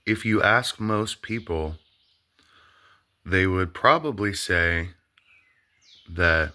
if you ask most people, they would probably say that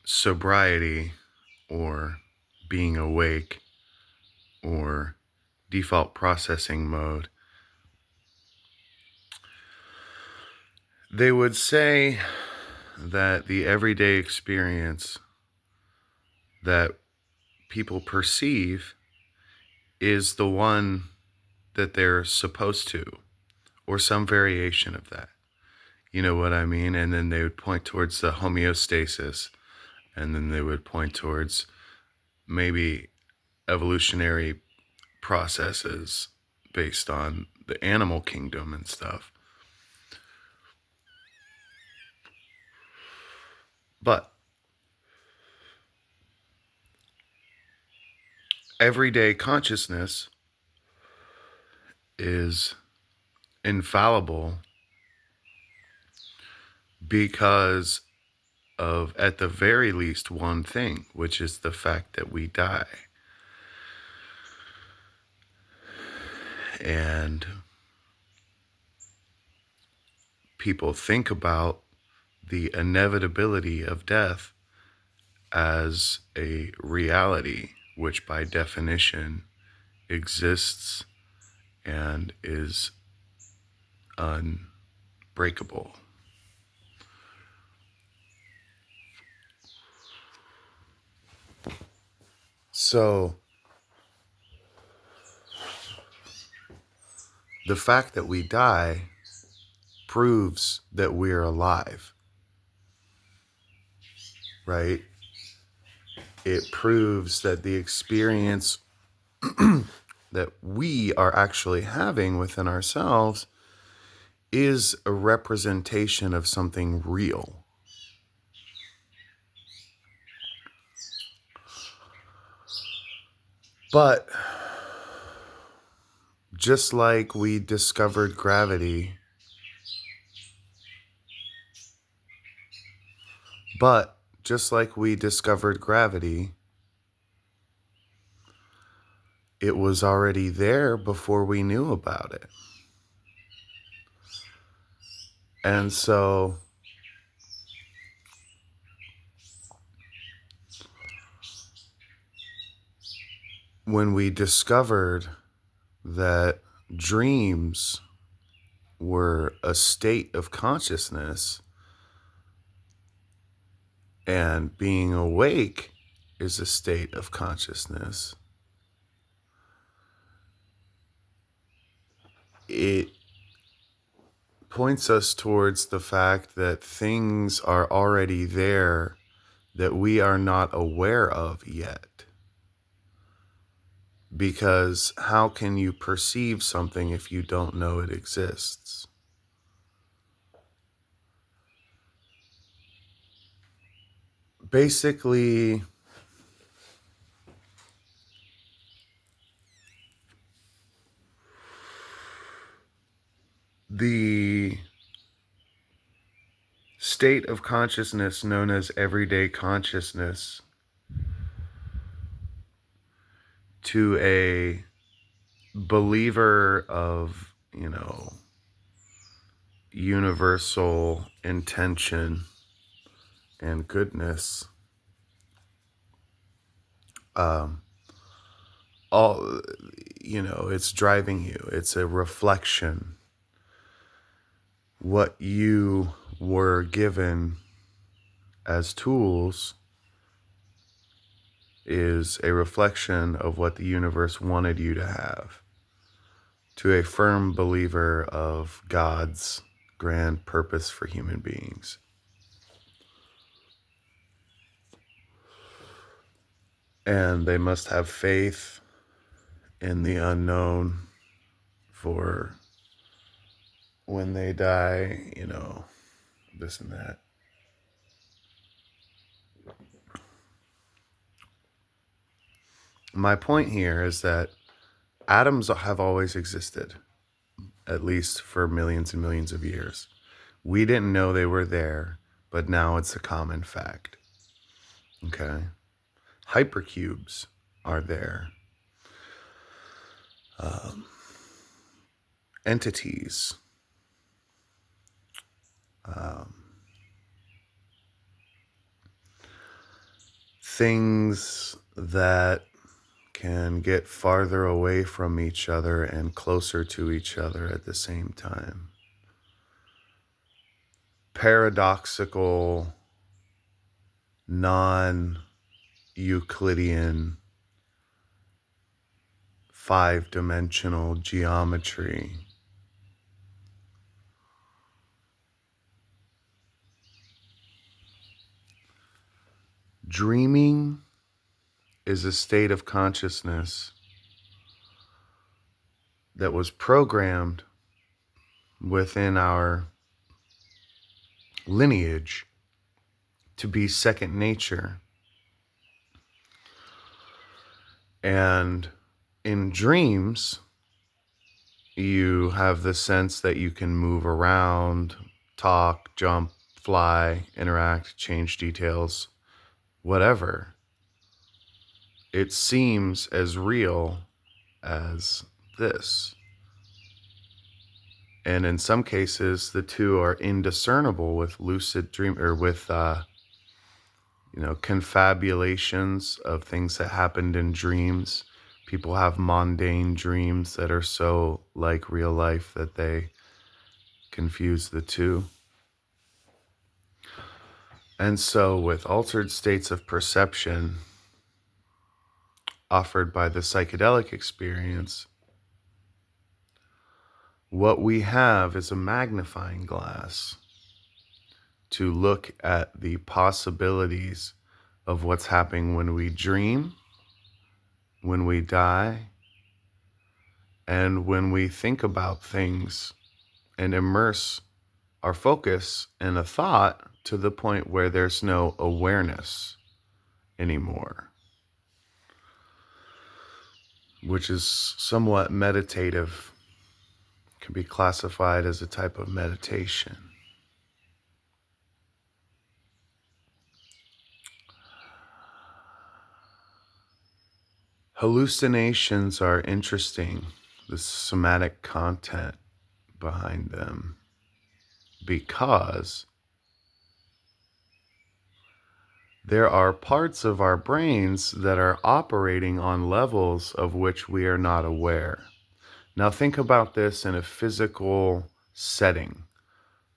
sobriety or being awake or default processing mode, they would say that the everyday experience that people perceive is the one that they're supposed to, or some variation of that. You know what I mean? And then they would point towards the homeostasis, and then they would point towards maybe evolutionary processes based on the animal kingdom and stuff. But everyday consciousness is infallible because of, at the very least, one thing, which is the fact that we die. And people think about the inevitability of death as a reality, which by definition exists and is unbreakable. So the fact that we die proves that we're alive, right? It proves that the experience that we are actually having within ourselves is a representation of something real. But just like we discovered gravity, it was already there before we knew about it. And so when we discovered that dreams were a state of consciousness and being awake is a state of consciousness, it points us towards the fact that things are already there that we are not aware of yet. Because how can you perceive something if you don't know it exists? Basically, the state of consciousness known as everyday consciousness to a believer of, universal intention and goodness, all, it's driving you. It's a reflection. What you were given as tools is a reflection of what the universe wanted you to have, to a firm believer of God's grand purpose for human beings. And they must have faith in the unknown for when they die, this and that. My point here is that atoms have always existed, at least for millions and millions of years. We didn't know they were there, but now it's a common fact. Okay? Hypercubes are there. entities, things that can get farther away from each other and closer to each other at the same time. Paradoxical, non-Euclidean, five-dimensional geometry. Dreaming is a state of consciousness that was programmed within our lineage to be second nature. And in dreams, you have the sense that you can move around, talk, jump, fly, interact, change details, whatever. It seems as real as this. And in some cases, the two are indiscernible with lucid dream, or with confabulations of things that happened in dreams. People have mundane dreams that are so like real life that they confuse the two. And so with altered states of perception offered by the psychedelic experience, what we have is a magnifying glass to look at the possibilities of what's happening when we dream, when we die, and when we think about things and immerse our focus in a thought to the point where there's no awareness anymore, which is somewhat meditative, can be classified as a type of meditation. Hallucinations are interesting, the somatic content behind them, because there are parts of our brains that are operating on levels of which we are not aware. Now think about this in a physical setting,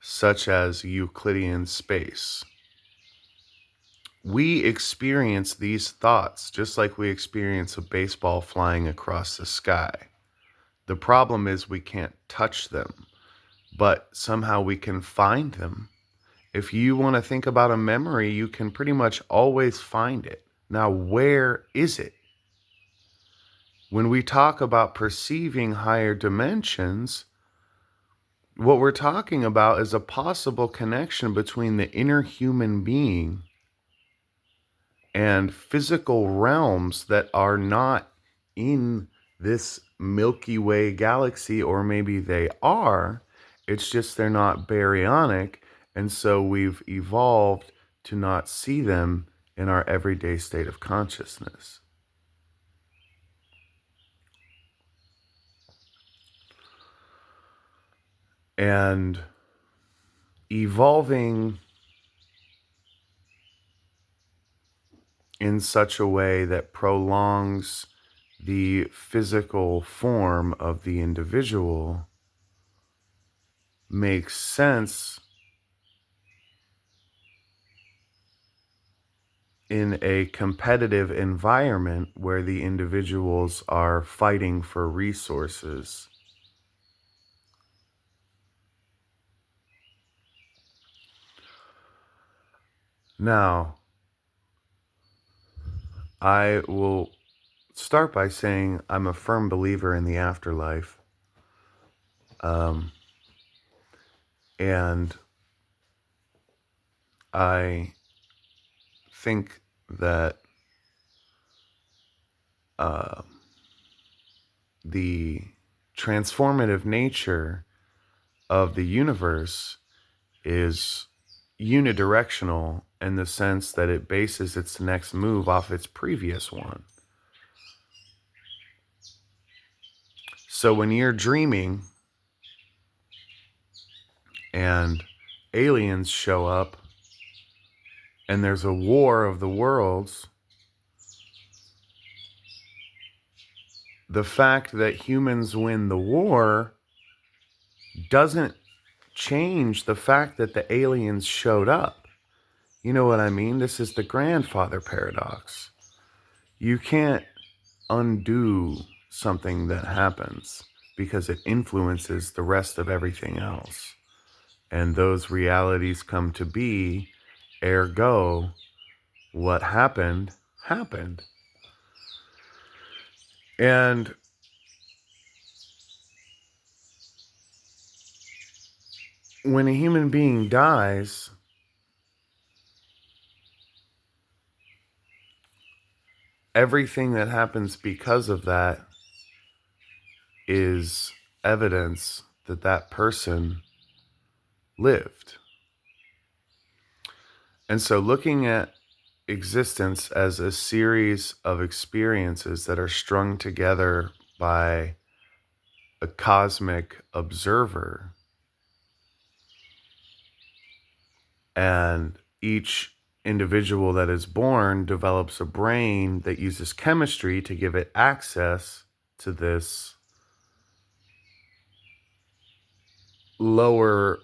such as Euclidean space. We experience these thoughts just like we experience a baseball flying across the sky. The problem is we can't touch them, but somehow we can find them. If you want to think about a memory, you can pretty much always find it. Now, where is it? When we talk about perceiving higher dimensions, what we're talking about is a possible connection between the inner human being and physical realms that are not in this Milky Way galaxy, or maybe they are. It's just they're not baryonic, and so we've evolved to not see them in our everyday state of consciousness. And evolving in such a way that prolongs the physical form of the individual makes sense in a competitive environment where the individuals are fighting for resources. Now, I will start by saying I'm a firm believer in the afterlife. And I think that the transformative nature of the universe is unidirectional in the sense that it bases its next move off its previous one. So when you're dreaming, and aliens show up and there's a war of the worlds, the fact that humans win the war doesn't change the fact that the aliens showed up. You know what I mean? This is the grandfather paradox. You can't undo something that happens because it influences the rest of everything else. And those realities come to be, ergo, what happened, happened. And when a human being dies, everything that happens because of that is evidence that that person lived. And so looking at existence as a series of experiences that are strung together by a cosmic observer, and each individual that is born develops a brain that uses chemistry to give it access to this lower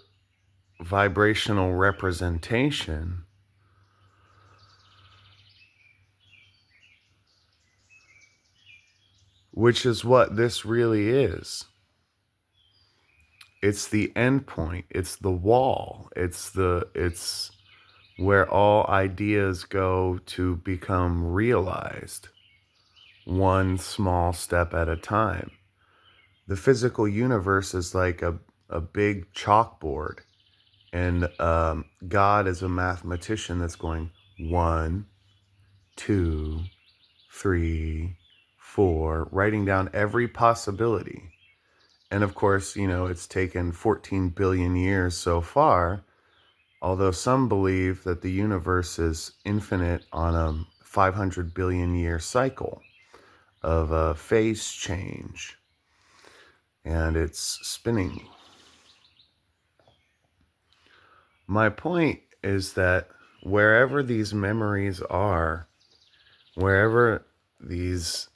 vibrational representation, which is what this really is. It's the end point. It's the wall. It's where all ideas go to become realized, one small step at a time. The physical universe is like a big chalkboard, and God is a mathematician that's going 1, 2, 3, 4, writing down every possibility. And of course, it's taken 14 billion years so far, although some believe that the universe is infinite on a 500 billion year cycle of a phase change. And it's spinning. My point is that wherever these memories are, wherever these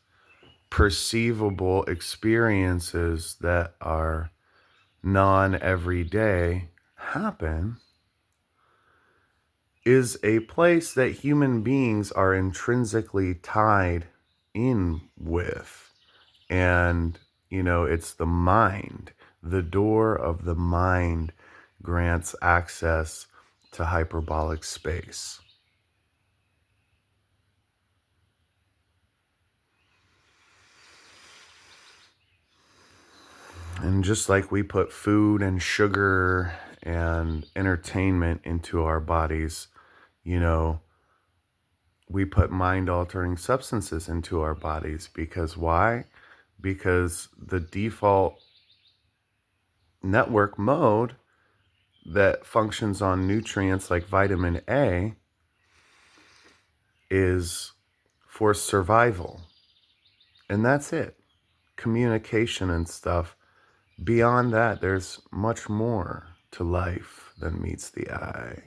perceivable experiences that are non-everyday happen, is a place that human beings are intrinsically tied in with. And, it's the mind. The door of the mind grants access to hyperbolic space. And just like we put food and sugar and entertainment into our bodies, we put mind-altering substances into our bodies. Because why? Because the default network mode that functions on nutrients like vitamin A is for survival. And that's it. Communication and stuff. Beyond that, there's much more to life than meets the eye.